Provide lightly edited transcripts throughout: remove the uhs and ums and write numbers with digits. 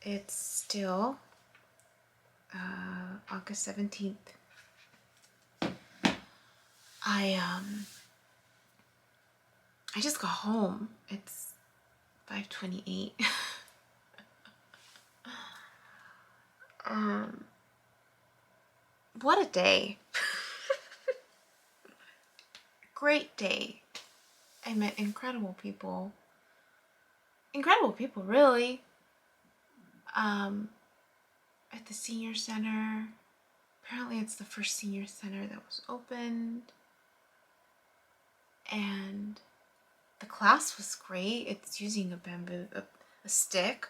It's still August 17th. I just got home. It's 5:28. What a day. Great day. I met incredible people. Incredible people, really. At the senior center. Apparently it's the first senior center that was opened. And the class was great. It's using a stick,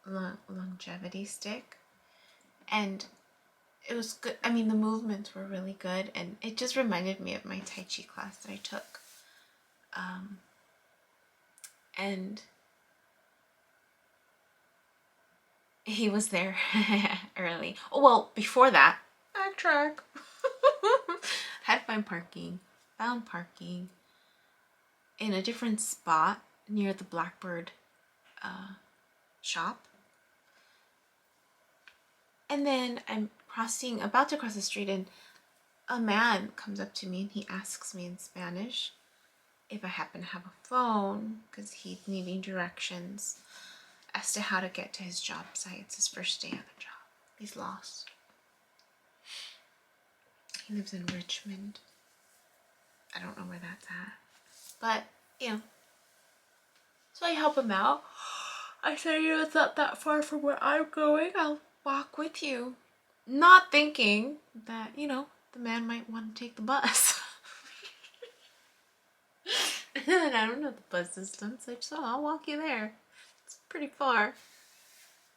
longevity stick. And it was good. I mean, the movements were really good. And it just reminded me of my Tai Chi class that I took. And he was there early. Oh, well, before that, backtrack. Had to find parking. Found parking in a different spot near the Blackbird shop. And then I'm about to cross the street, and a man comes up to me and he asks me in Spanish if I happen to have a phone, because he's needing directions as to how to get to his job site. It's his first day on the job. He's lost. He lives in Richmond. I don't know where that's at. But, so I help him out. I said, it's not that far from where I'm going. I'll walk with you. Not thinking that, the man might want to take the bus. And I don't know the bus system, so I'll walk you there. It's pretty far.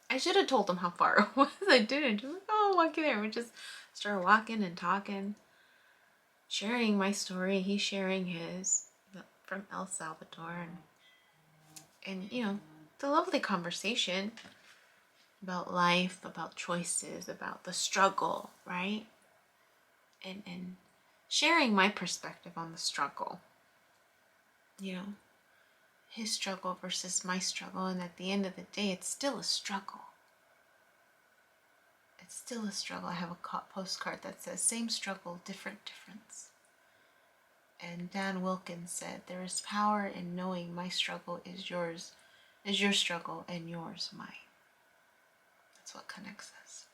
I should have told him how far it was. I didn't. Just like, I'll walk you there. We just started walking and talking, sharing my story. He's sharing his from El Salvador, and it's a lovely conversation about life, about choices, about the struggle, right? And sharing my perspective on the struggle. His struggle versus my struggle, and at the end of the day, it's still a struggle. It's still a struggle. I have a postcard that says, same struggle, different difference. And Dan Wilkins said, there is power in knowing my struggle is yours, is your struggle, and yours mine. That's what connects us.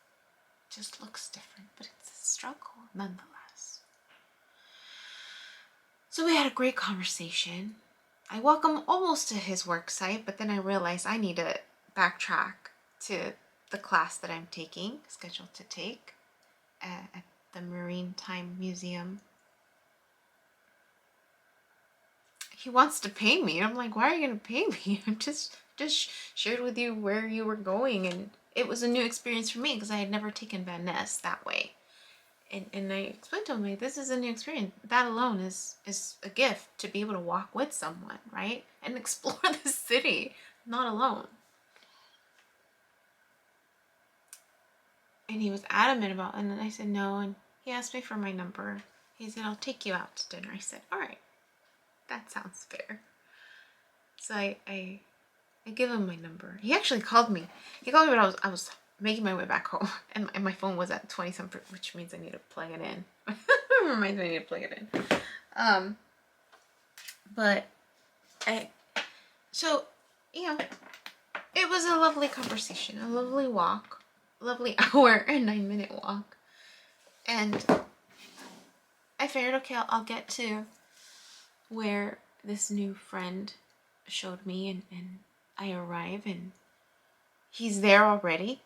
It just looks different, but it's a struggle nonetheless. So we had a great conversation. I walk him almost to his work site, but then I realized I need to backtrack to the class that I'm scheduled to take at the Maritime Museum. He wants to pay me. I'm like, why are you going to pay me? I'm just shared with you where you were going, and it was a new experience for me because I had never taken Van Ness that way. And I explained to him, like, this is a new experience. That alone is a gift, to be able to walk with someone, right? And explore the city, not alone. And he was adamant about it, and I said no, and he asked me for my number. He said, I'll take you out to dinner. I said, all right, that sounds fair. So I give him my number. He actually called me. He called me when I was making my way back home, and my phone was at 20-something, which means I need to plug it in. Reminds me I need to plug it in. So it was a lovely conversation, a lovely walk, a lovely hour and 9-minute walk, and I figured, okay, I'll get to where this new friend showed me, and I arrive, and he's there already.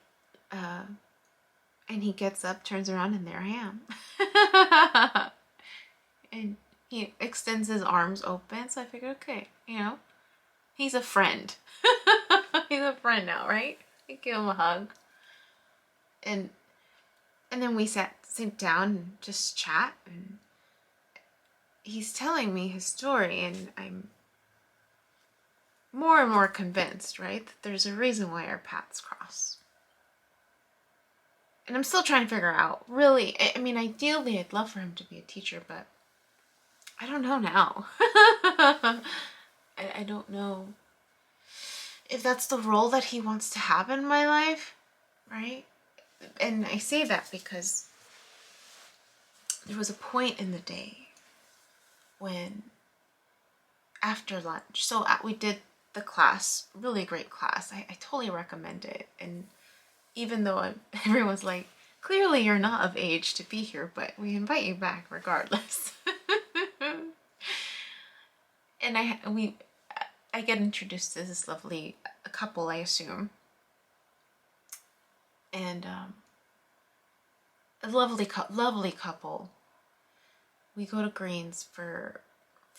And he gets up, turns around, and there I am. And he extends his arms open, so I figured, okay, he's a friend. He's a friend now, right? I give him a hug. And then we sit down and just chat, and he's telling me his story, and I'm more and more convinced, right, that there's a reason why our paths cross. And I'm still trying to figure out, really, I mean, ideally, I'd love for him to be a teacher, but I don't know now. I don't know. if that's the role that he wants to have in my life, right? And I say that because there was a point in the day when, after lunch, so we did the class, really great class. I totally recommend it. And even though everyone's like, clearly you're not of age to be here, but we invite you back regardless. And I get introduced to this lovely couple, I assume. And a lovely couple. We go to Greens for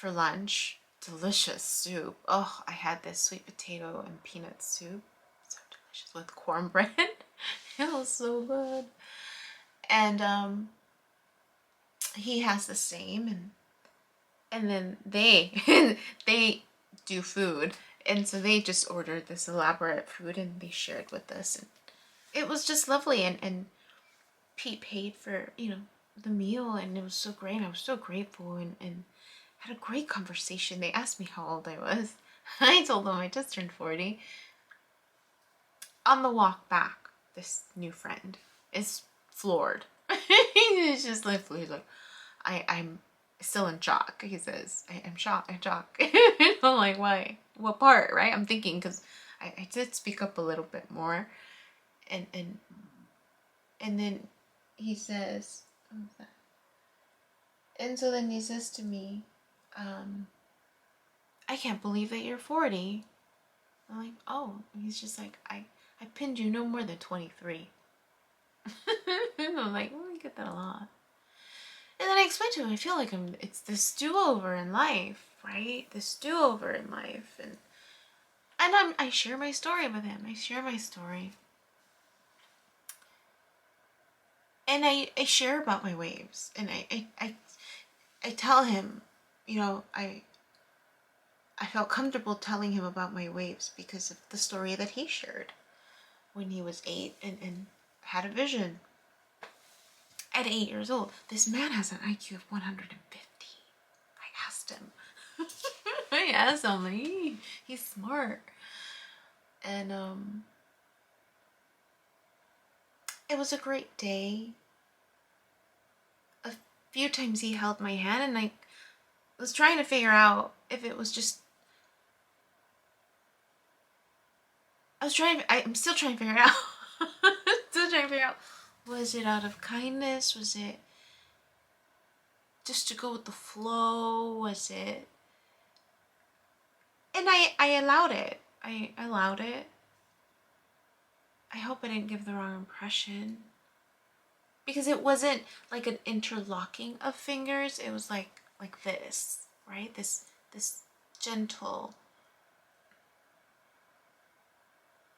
lunch. Delicious soup. Oh, I had this sweet potato and peanut soup. So delicious, with cornbread. It was so good. And he has the same, and then they they do food, and so they just ordered this elaborate food and they shared with us, and it was just lovely. And Pete paid for, the meal, and it was so great. I was so grateful, and had a great conversation. They asked me how old I was. I told them I just turned 40. On the walk back, this new friend is floored. He's just like, he's like, I'm still in shock. He says, I'm shocked. I'm like, why? What part, right? I'm thinking, because I did speak up a little bit more. And then he says, what was that? And so then he says to me, I can't believe that you're 40. I'm like, oh. And he's just like, I pinned you no more than 23. And I'm like, well, I get that a lot. And then I explained to him, I feel like it's this do-over in life, right? This do-over in life. And I share my story with him. I share my story. And I share about my waves. And I tell him, I felt comfortable telling him about my waves because of the story that he shared when he was 8 and had a vision. At 8 years old, this man has an IQ of 150. I asked him. Like, he's smart. And it was a great day. A few times he held my hand, and I was trying to figure out if it was just, I'm still trying to figure it out. Still trying to figure out, was it out of kindness? Was it just to go with the flow? Was it? And I allowed it. I allowed it. I hope I didn't give the wrong impression. Because it wasn't like an interlocking of fingers. It was like this, right? This gentle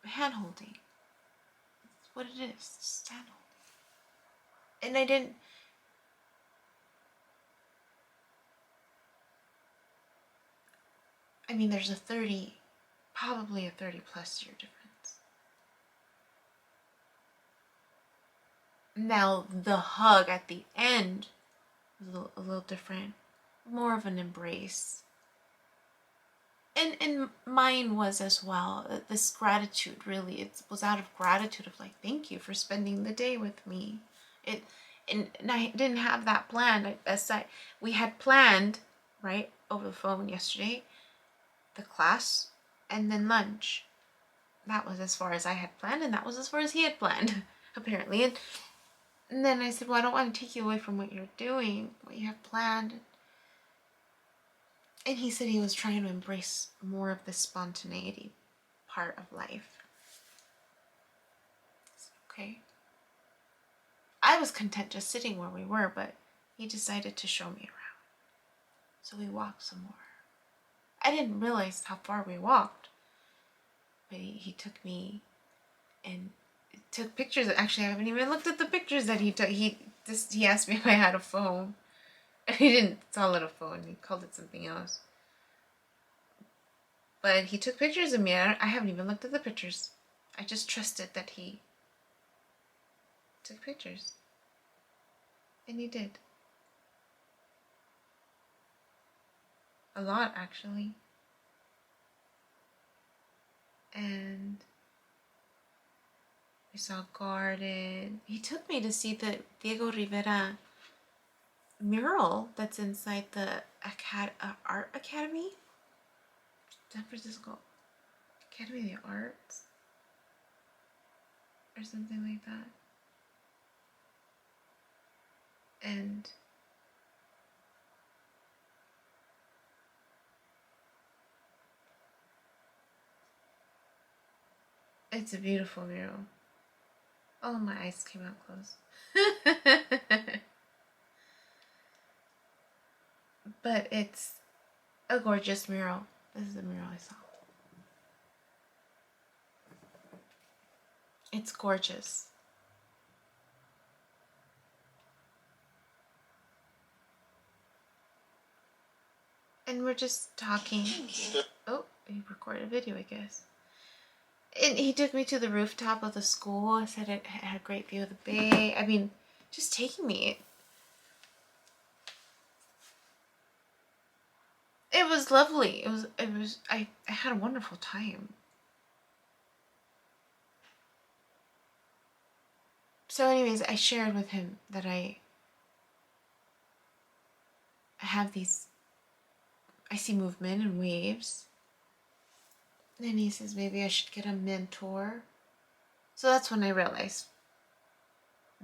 hand holding. That's what it is. Just hand holding. And I didn't. I mean, there's probably a 30 plus year difference. Now, the hug at the end was a little different. More of an embrace. And mine was as well. This gratitude, really, it was out of gratitude of like, thank you for spending the day with me. And I didn't have that planned. We had planned, right, over the phone yesterday, the class, and then lunch. That was as far as I had planned, and that was as far as he had planned, apparently. And then I said, well, I don't want to take you away from what you're doing, what you have planned. And he said he was trying to embrace more of the spontaneity part of life. Okay. I was content just sitting where we were, but he decided to show me around. So we walked some more. I didn't realize how far we walked, but he took me and took pictures. Actually, I haven't even looked at the pictures that he took. He asked me if I had a phone. He didn't call it a phone. He called it something else. But he took pictures of me. I haven't even looked at the pictures. I just trusted that he took pictures. And he did. A lot, actually. and we saw a garden. He took me to see the Diego Rivera mural that's inside the Art Academy, San Francisco Academy of the Arts, or something like that. And it's a beautiful mural. Oh, my eyes came out close. But it's a gorgeous mural. This is the mural I saw. It's gorgeous. And we're just talking. Oh, he recorded a video, I guess. And he took me to the rooftop of the school. I said it had a great view of the bay. I mean, just taking me. It was lovely. I had a wonderful time. So anyways, I shared with him that I have these, I see movement and waves. And he says maybe I should get a mentor. So that's when I realized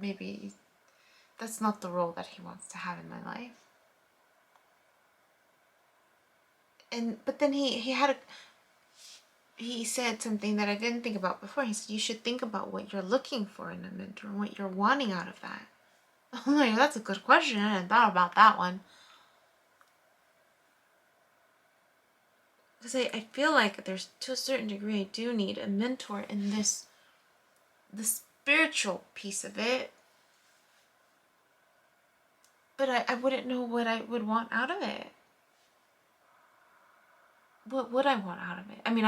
maybe that's not the role that he wants to have in my life. But then he said something that I didn't think about before. He said you should think about what you're looking for in a mentor and what you're wanting out of that. I'm like, that's a good question. I hadn't thought about that one. Because I feel like there's, to a certain degree, I do need a mentor in the spiritual piece of it. But I wouldn't know what I would want out of it. What would I want out of it? I mean,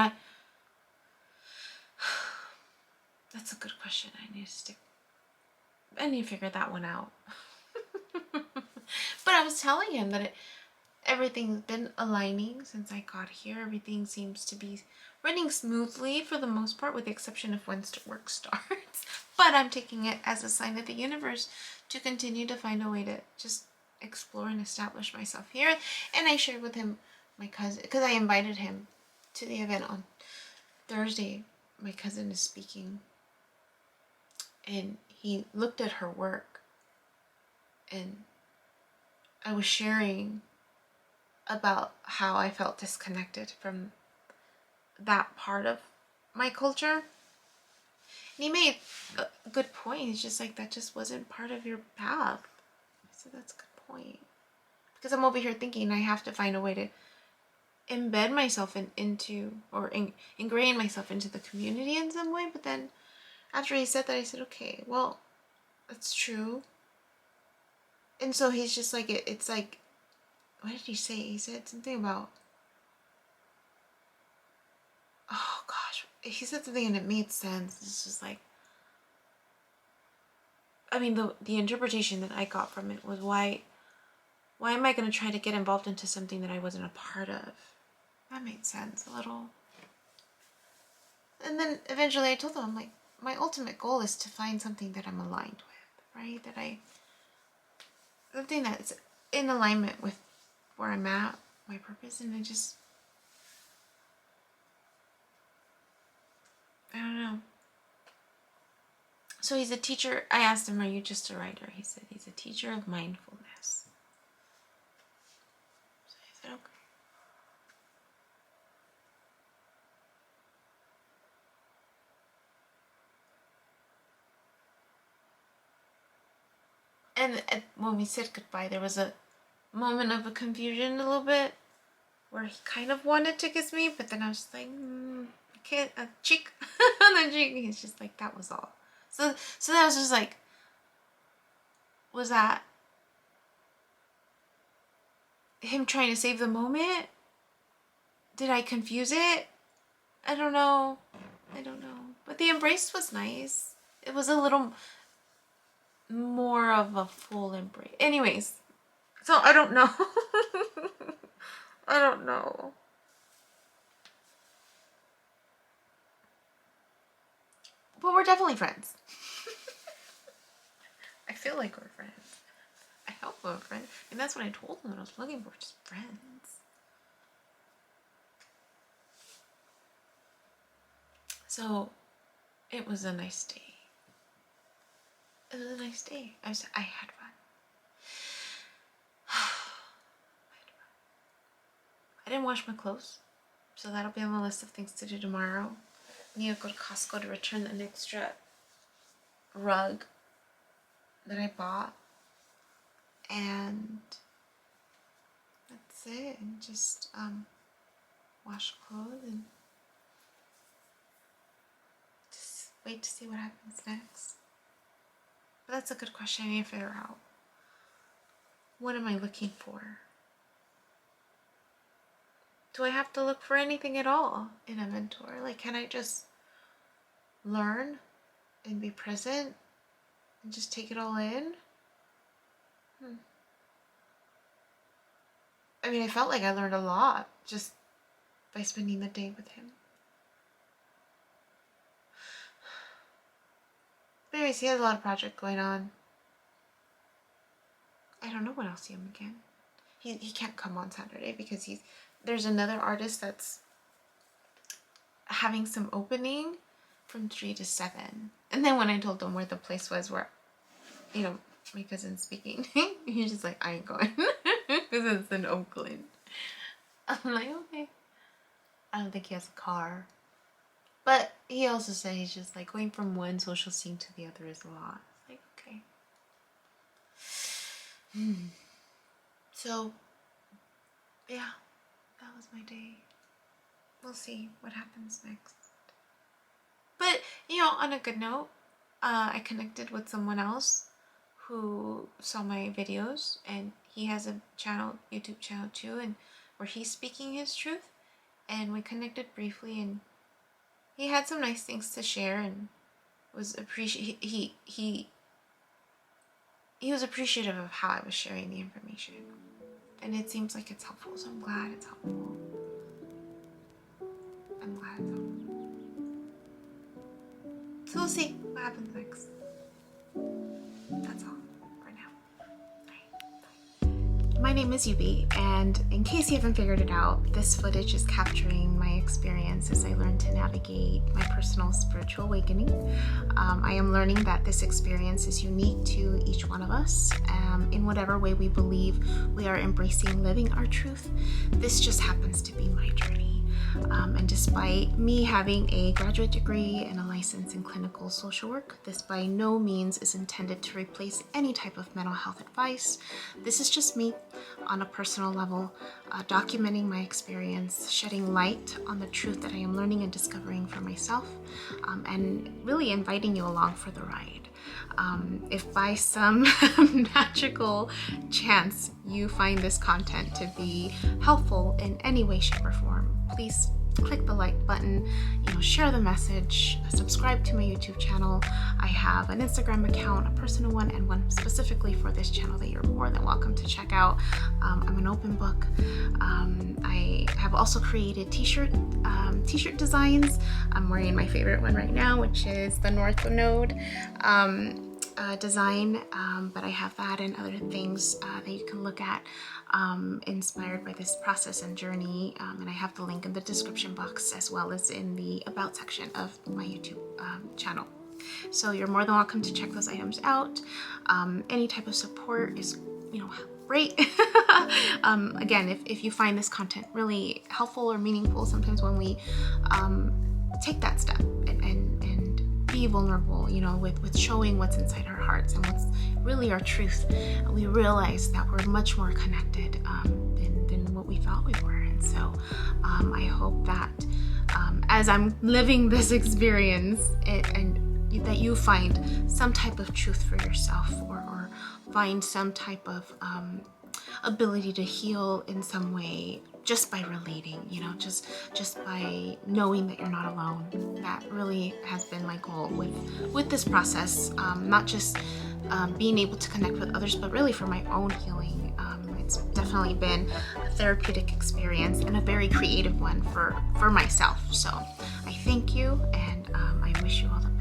that's a good question. I need to figure that one out. But I was telling him that everything's been aligning since I got here. Everything seems to be running smoothly for the most part, with the exception of when work starts. But I'm taking it as a sign of the universe to continue to find a way to just explore and establish myself here. And I shared with him my cousin, because I invited him to the event on Thursday. My cousin is speaking, and he looked at her work, and I was sharing about how I felt disconnected from that part of my culture. And he made a good point. He's just like, that just wasn't part of your path. I said, that's a good point. Because I'm over here thinking I have to find a way to embed myself ingrain myself into the community in some way. But then after he said that, I said, okay, well, that's true. And so he's just like, it's like, what did he say? He said something about, oh gosh, he said something and it made sense. It's just like, I mean, the interpretation that I got from it was, why am I going to try to get involved into something that I wasn't a part of? That made sense a little. And then eventually I told him, I'm like, my ultimate goal is to find something that I'm aligned with, right? Something that's in alignment with where I'm at, my purpose, and I don't know. So he's a teacher. I asked him, are you just a writer? He said he's a teacher of mindfulness. So I said, okay. And when we said goodbye, there was a moment of a confusion a little bit, where he kind of wanted to kiss me, but then I was just like, a cheek on the cheek. He's just like, that was all. So that was just like, was that him trying to save the moment? Did I confuse it? I don't know. But the embrace was nice. It was a little more of a full embrace. Anyways, so I don't know. I don't know. definitely friends. I feel like we're friends. I hope we're friends. And that's what I told him that I was looking for, just friends. So it was a nice day. It was a nice day. I had fun. I didn't wash my clothes, so that'll be on the list of things to do tomorrow. I need to go to Costco to return an extra rug that I bought. And that's it. And just wash clothes and just wait to see what happens next. But that's a good question. I need to figure out, what am I looking for? Do I have to look for anything at all in a mentor? Like, can I just learn and be present and just take it all in? I mean, I felt like I learned a lot just by spending the day with him. But anyways, he has a lot of projects going on. I don't know when I'll see him again. He can't come on Saturday because there's another artist that's having some opening from 3 to 7. And then when I told him where the place was where, you know, my cousin's speaking, he's just like, I ain't going. Because it's in Oakland. I'm like, okay. I don't think he has a car. But he also said he's just like, going from one social scene to the other is a lot. It's like, okay. So, yeah, that was my day. We'll see what happens next. But, you know, on a good note, I connected with someone else who saw my videos, and he has a YouTube channel too, and where he's speaking his truth, and we connected briefly, and he had some nice things to share, and was he was appreciative of how I was sharing the information, and it seems like it's helpful, so I'm glad it's helpful. So we'll see what happens next. That's all for now. Bye. My name is Yubi, and in case you haven't figured it out, this footage is capturing my experience as I learn to navigate my personal spiritual awakening. I am learning that this experience is unique to each one of us. In whatever way we believe we are embracing living our truth, this just happens to be my journey. And despite me having a graduate degree and a license in clinical social work, this by no means is intended to replace any type of mental health advice. This is just me on a personal level, documenting my experience, shedding light on the truth that I am learning and discovering for myself, and really inviting you along for the ride. If by some magical chance you find this content to be helpful in any way, shape, or form, please click the like button, share the message, subscribe to my YouTube channel. I have an Instagram account, a personal one, and one specifically for this channel that you're more than welcome to check out. I'm an open book. I have also created t-shirt designs. I'm wearing my favorite one right now, which is the North Node design, but I have that and other things that you can look at inspired by this process and journey, and I have the link in the description box as well as in the about section of my YouTube channel. So you're more than welcome to check those items out. Any type of support is great. Again, if you find this content really helpful or meaningful, sometimes when we take that step and be vulnerable, with showing what's inside our hearts and what's really our truth, we realize that we're much more connected than what we thought we were. And so I hope that as I'm living this experience and that you find some type of truth for yourself, or find some type of ability to heal in some way just by relating, just by knowing that you're not alone. That really has been my goal with this process, not just being able to connect with others, but really for my own healing. It's definitely been a therapeutic experience and a very creative one for myself. So I thank you, and I wish you all the best.